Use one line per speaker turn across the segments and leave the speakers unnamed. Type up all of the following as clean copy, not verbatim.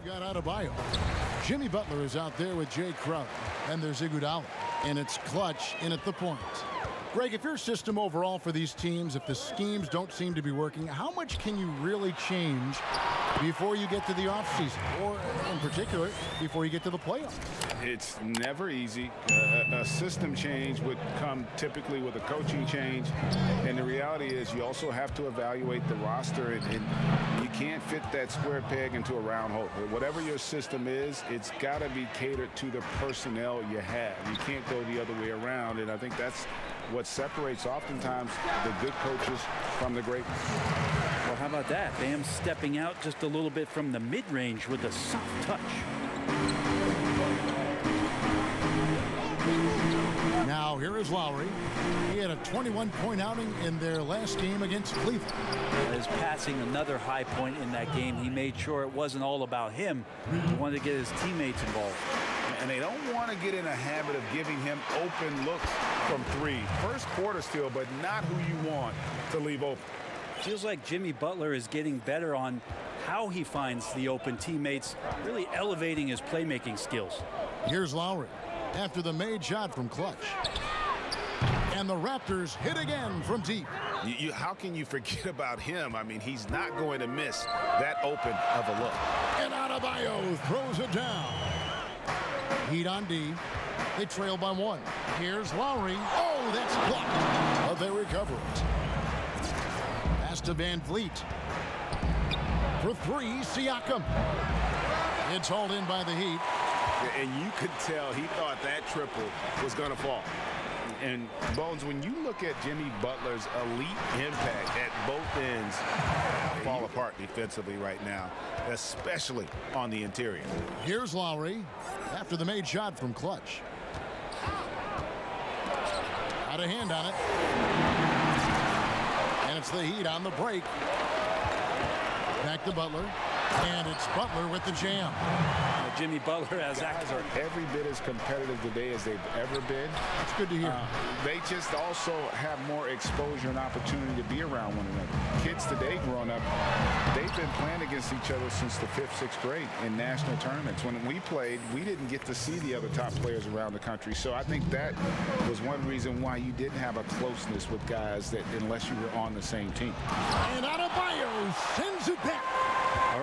They've got Adebayo. Jimmy Butler is out there with Jay Crowder. And there's Iguodala. And it's Clutch in at the point. Greg, if your system overall for these teams, if the schemes don't seem to be working, how much can you really change before you get to the offseason? Or, in particular, before you get to the playoffs?
It's never easy. A system change would come typically with a coaching change. And the reality is you also have to evaluate the roster. And you can't fit that square peg into a round hole. Whatever your system is, it's got to be catered to the personnel you have. You can't go the other way around. And I think that's what separates oftentimes the good coaches from the great.
Well, how about that? Bam stepping out just a little bit from the mid-range with a soft touch.
Now here is Lowry. He had a 21-point outing in their last game against Cleveland.
His passing another high point in that game. He made sure it wasn't all about him. He wanted to get his teammates involved.
And they don't want to get in a habit of giving him open looks from three. First quarter still, but not who you want to leave open.
Feels like Jimmy Butler is getting better on how he finds the open teammates, really elevating his playmaking skills.
Here's Lowry after the made shot from Clutch. And the Raptors hit again from deep.
How can you forget about him? I mean, he's not going to miss that open of a look.
And Adebayo throws it down. Heat on D. They trail by one. Here's Lowry. Oh, that's blocked. But they recover it. Pass to Van Vliet. For three, Siakam. It's hauled in by the Heat.
And you could tell he thought that triple was going to fall. And, Bones, when you look at Jimmy Butler's elite impact at both ends, fall apart defensively right now, especially on the interior.
Here's Lowry after the made shot from Clutch. Out of hand on it. And it's the Heat on the break. Back to Butler. And it's Butler with the jam.
Jimmy Butler has
guys are every bit as competitive today as they've ever been.
That's good to hear.
They just also have more exposure and opportunity to be around one another. Kids today growing up, they've been playing against each other since the 5th, 6th grade in national tournaments. When we played, we didn't get to see the other top players around the country. So I think that was one reason why you didn't have a closeness with guys that unless you were on the same team.
And Adebayo sends it back.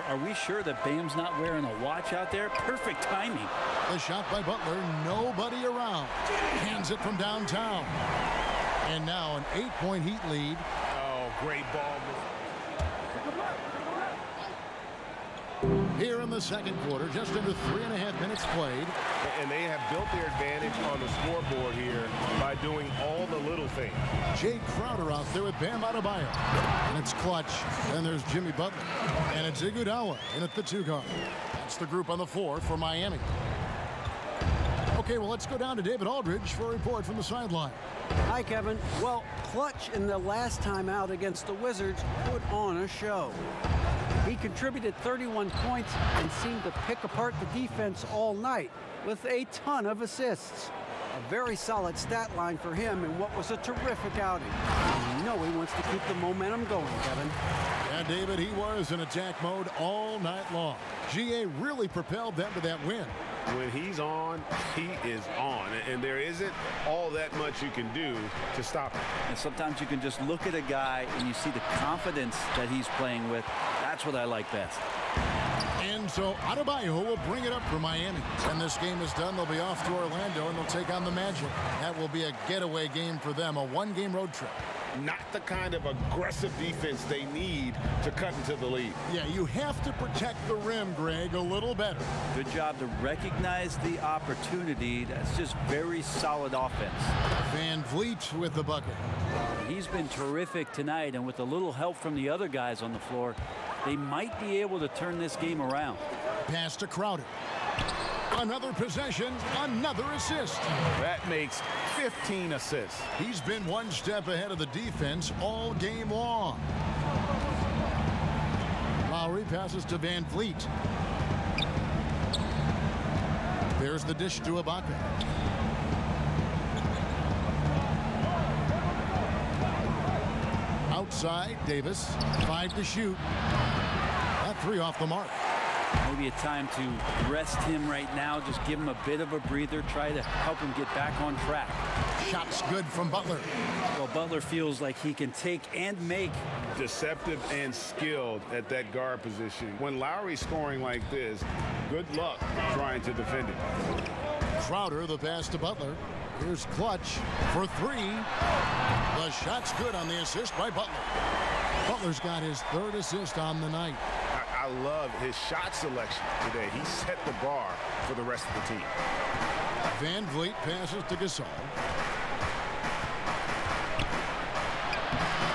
Are we sure that Bam's not wearing a watch out there? Perfect timing.
The shot by Butler, nobody around. Hands it from downtown. And now an 8-point Heat lead.
Oh, great ball.
Here in the second quarter, just under 3.5 minutes played.
And they have built their advantage on the scoreboard here by doing all the little things.
Jay Crowder out there with Bam Adebayo. And it's Clutch. And there's Jimmy Butler. And it's Iguodala in at the 2 guard. That's the group on the floor for Miami. Okay, well, let's go down to David Aldridge for a report from the sideline.
Hi, Kevin. Well, Clutch in the last time out against the Wizards put on a show. He contributed 31 points and seemed to pick apart the defense all night with a ton of assists. A very solid stat line for him in what was a terrific outing. And you know he wants to keep the momentum going, Kevin.
Yeah, David, he was in attack mode all night long. GA really propelled them to that win.
When he's on, he is on. And there isn't all that much you can do to stop him.
And sometimes you can just look at a guy and you see the confidence that he's playing with. That's what I like best.
And so Adebayo will bring it up for Miami. When this game is done, they'll be off to Orlando and they'll take on the Magic. That will be a getaway game for them, a one-game road trip.
Not the kind of aggressive defense they need to cut into the lead.
Yeah, you have to protect the rim, Greg, a little better.
Good job to recognize the opportunity. That's just very solid offense.
Van Vliet with the bucket.
He's been terrific tonight, and with a little help from the other guys on the floor, they might be able to turn this game around.
Pass to Crowder. Another possession, another assist.
That makes 15 assists.
He's been one step ahead of the defense all game long. Lowry passes to Van Vliet. There's the dish to Ibaka. Outside, Davis. 5 to shoot. That 3 off the mark.
Maybe a time to rest him right now. Just give him a bit of a breather. Try to help him get back on track.
Shots good from Butler.
Well, Butler feels like he can take and make.
Deceptive and skilled at that guard position. When Lowry's scoring like this, good luck trying to defend it.
Crowder, the pass to Butler. Here's Clutch for three. The shot's good on the assist by Butler. Butler's got his third assist on the night.
I love his shot selection today. He set the bar for the rest of the team.
Van Vliet passes to Gasol.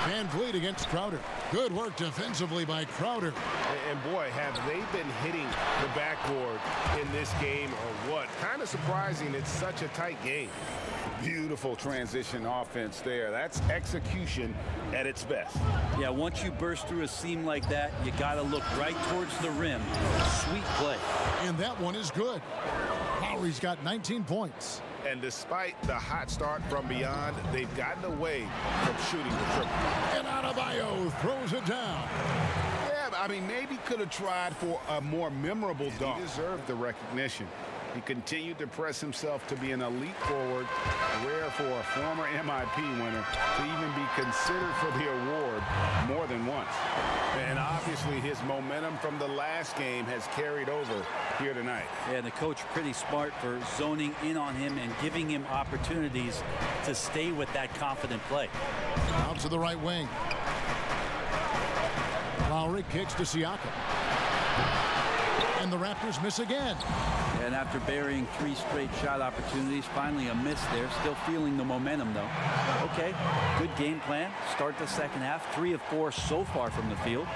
Van Vliet against Crowder. Good work defensively by Crowder.
And boy, have they been hitting the backboard in this game or what? Kind of surprising it's such a tight game. Beautiful transition offense there. That's execution at its best.
Yeah, once you burst through a seam like that, you got to look right towards the rim. Sweet play.
And that one is good. Lowry's got 19 points.
And despite the hot start from beyond, they've gotten away from shooting the triple.
And Adebayo throws it down.
Yeah, I mean, maybe could have tried for a more memorable dunk. He deserved the recognition. He continued to press himself to be an elite forward, rare for a former MIP winner to even be considered for the award more than once. And obviously his momentum from the last game has carried over here tonight.
Yeah, and the coach pretty smart for zoning in on him and giving him opportunities to stay with that confident play.
Out to the right wing. Lowry kicks to Siakam. And the Raptors miss again.
And after burying 3 straight shot opportunities, finally a miss there. Still feeling the momentum, though. Okay, good game plan. Start the second half. 3 of 4 so far from the field.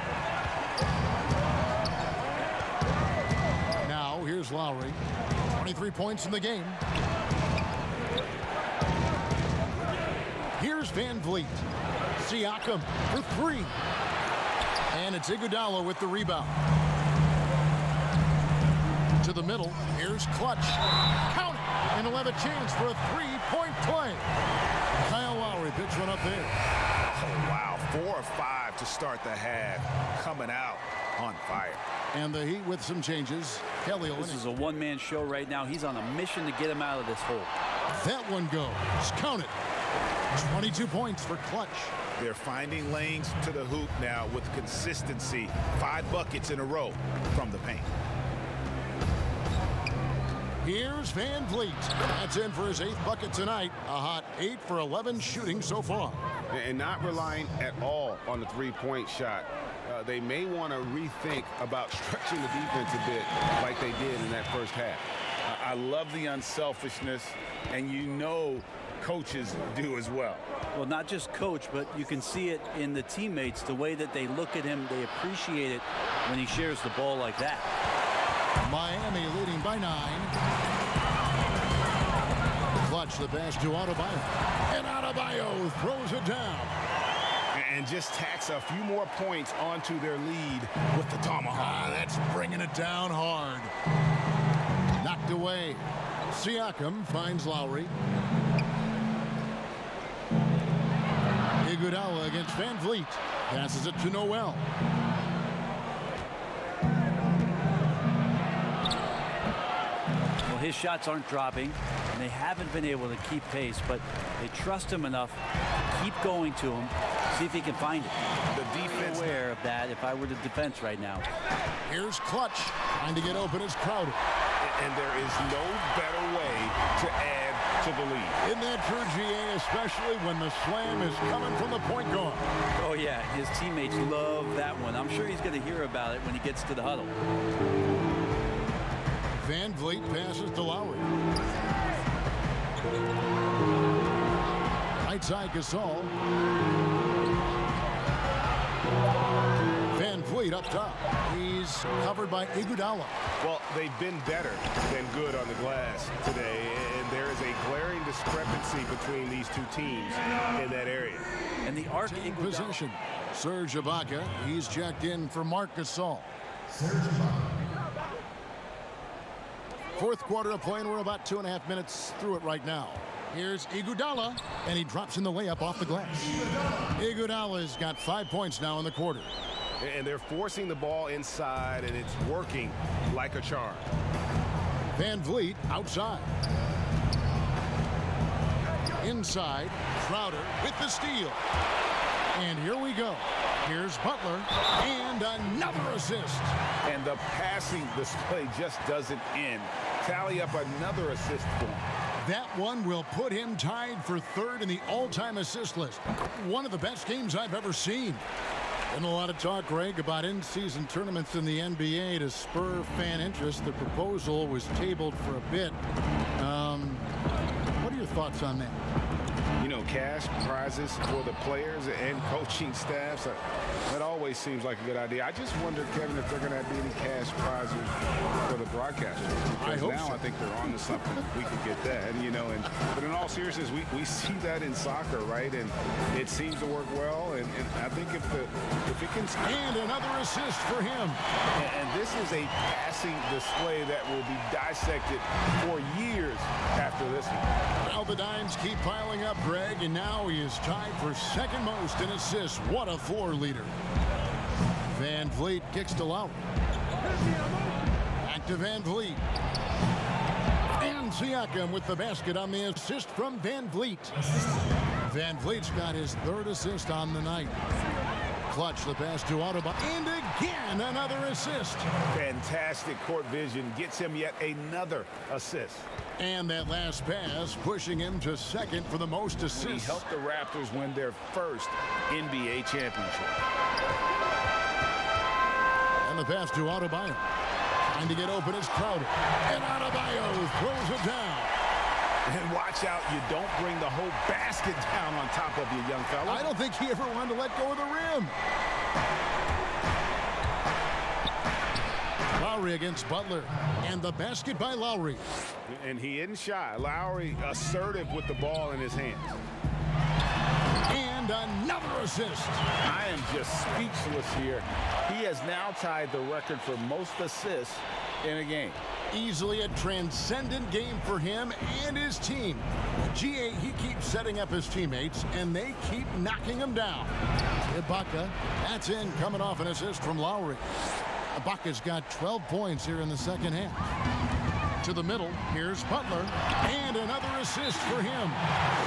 Now, here's Lowry. 23 points in the game. Here's Van Vliet. Siakam for 3. And it's Iguodala with the rebound. To the middle. Here's Clutch. Count it. And he'll have a chance for a 3-point play. Kyle Lowry picks one up there.
Oh, wow. 4 of 5 to start the half. Coming out on fire.
And the Heat with some changes. Kelly
This is a one-man show right now. He's on a mission to get him out of this hole.
That one goes. Count it. 22 points for Clutch.
They're finding lanes to the hoop now with consistency. 5 buckets in a row from the paint.
Here's Van Vliet. That's in for his 8th bucket tonight. A hot 8 for 11 shooting so far.
And not relying at all on the 3-point shot. They may want to rethink about stretching the defense a bit like they did in that first half. I love the unselfishness, and you know coaches do as well.
Well, not just coach, but you can see it in the teammates, the way that they look at him. They appreciate it when he shares the ball like that.
Miami leading by 9. Clutch the pass to Adebayo. And Adebayo throws it down.
And just tacks a few more points onto their lead with the tomahawk.
That's bringing it down hard. Knocked away. Siakam finds Lowry. Iguodala against Van Vliet. Passes it to Noel.
Well, his shots aren't dropping, and they haven't been able to keep pace, but they trust him enough to keep going to him, see if he can find it.
The defense
I'm aware of that if I were the defense right now.
Here's Clutch. Trying to get open is Crowder.
And there is no better way to add to the lead.
Isn't that true, GA, especially when the slam is coming from the point guard?
Oh, yeah, his teammates love that one. I'm sure he's going to hear about it when he gets to the huddle.
Van Vliet passes to Lowry. Right side Gasol. Van Vliet up top. He's covered by Iguodala.
Well, they've been better than good on the glass today, and there is a glaring discrepancy between these two teams in that area.
And the arc
In possession. Serge Ibaka. He's checked in for Marc Gasol. Fourth quarter of play, and we're about 2.5 minutes through it right now. Here's Iguodala, and he drops in the layup off the glass. Iguodala's got 5 points now in the quarter.
And they're forcing the ball inside, and it's working like a charm.
Van Vliet outside. Inside, Crowder with the steal. And here we go. Here's Butler, and another assist.
And the passing display just doesn't end. Tally up another assist for him.
That one will put him tied for third in the all-time assist list. One of the best games I've ever seen. And a lot of talk, Greg, about in-season tournaments in the NBA to spur fan interest. The proposal was tabled for a bit. What are your thoughts on that?
You know, cash prizes for the players and coaching staffs. That always seems like a good idea. I just wonder, Kevin, if they're going to have any cash prizes for the broadcasters.
I hope
now
so.
I think they're on to something. We could get that. And, you know, but in all seriousness, we see that in soccer, right? And it seems to work well. And I think if it can...
And another assist for him.
And this is a passing display that will be dissected for years after this one.
Well, the dimes keep piling up, Greg, and now he is tied for second most in assists. What a floor leader. Van Vliet kicks to Lowry. Back to Van Vliet. And Siakam with the basket on the assist from Van Vliet. Van Vliet's got his third assist on the night. Clutch the pass to Autobahn. And again, another assist.
Fantastic court vision gets him yet another assist.
And that last pass pushing him to second for the most
He
assists.
helped the Raptors win their first NBA championship.
And the pass to Autobahn. Trying to get open is Crowder. And Autobahn throws it down.
And watch out, you don't bring the whole basket down on top of you, young fella.
I don't think he ever wanted to let go of the rim. Lowry against Butler. And the basket by Lowry.
And he isn't shy. Lowry assertive with the ball in his hands.
And another assist.
I am just speechless here. He has now tied the record for most assists in a game.
Easily a transcendent game for him and his team. GA, he keeps setting up his teammates, and they keep knocking him down. Ibaka, that's in, coming off an assist from Lowry. Ibaka's got 12 points here in the second half. To the middle, here's Butler, and another assist for him.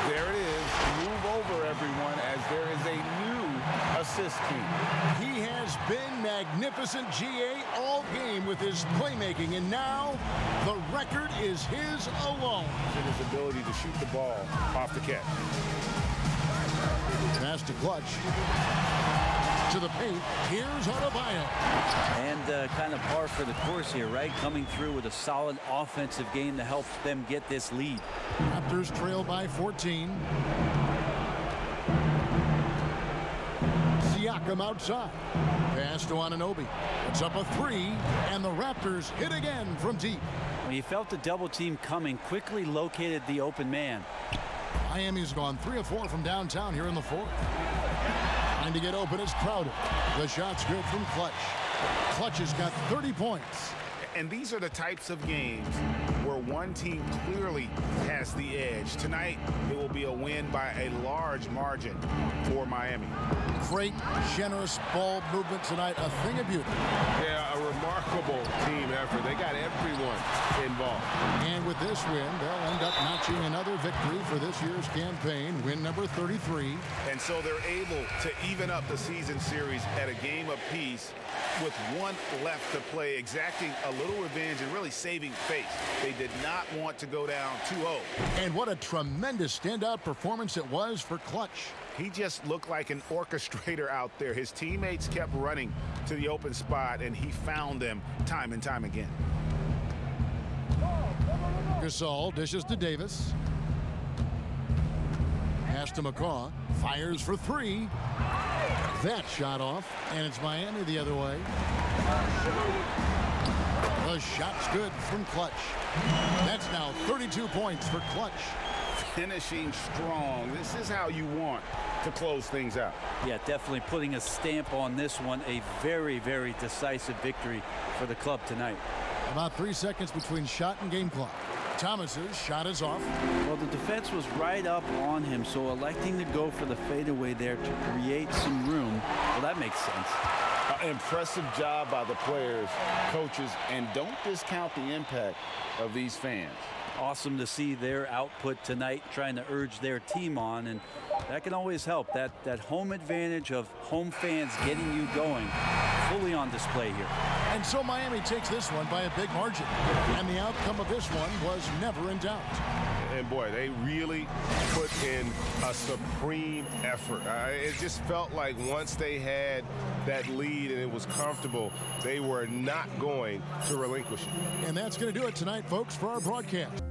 There it is. Move over, everyone, as there is a new assist team.
He has been magnificent, GA, all game with his playmaking, and now the record is his alone.
And his ability to shoot the ball off the catch.
Pass to Clutch. To the paint, here's Adebayo.
And kind of par for the course here, right? Coming through with a solid offensive game to help them get this lead.
Raptors trail by 14. Siakam outside. Pass to Anunoby. It's up a three, and the Raptors hit again from deep.
When he felt the double team coming, quickly located the open man.
Miami's gone 3 of 4 from downtown here in the fourth. Trying to get open is Crowder. The shot's good from Clutch. Clutch has got 30 points.
And these are the types of games where one team clearly has the edge. Tonight, it will be a win by a large margin for Miami.
Great, generous ball movement tonight. A thing of beauty.
Yeah, a remarkable team effort. They got everyone involved.
And with this win, they'll end up notching another victory for this year's campaign, win number 33.
And so they're able to even up the season series at a game apiece with one left to play, exacting a little revenge and really saving face. They did not want to go down 2-0.
And what a tremendous standout performance it was for Clutch.
He just looked like an orchestrator out there. His teammates kept running to the open spot, and he found them time and time again.
Gasol dishes to Davis. Pass to McCaw. Fires for three. That shot off, and it's Miami the other way. The shot's good from Clutch. That's now 32 points for Clutch.
Finishing strong. This is how you want to close things out.
Yeah, definitely putting a stamp on this one. A very, very decisive victory for the club tonight.
About 3 seconds between shot and game clock. Thomas's shot is off.
Well, the defense was right up on him, so electing to go for the fadeaway there to create some room, well, that makes sense.
Impressive job by the players, coaches, and don't discount the impact of these fans.
Awesome to see their output tonight, trying to urge their team on, and that can always help. That home advantage of home fans getting you going, fully on display here.
And so Miami takes this one by a big margin. And the outcome of this one was never in doubt.
And boy, they really put in a supreme effort. It just felt like once they had that lead and it was comfortable, they were not going to relinquish it.
And that's going to do it tonight, folks, for our broadcast.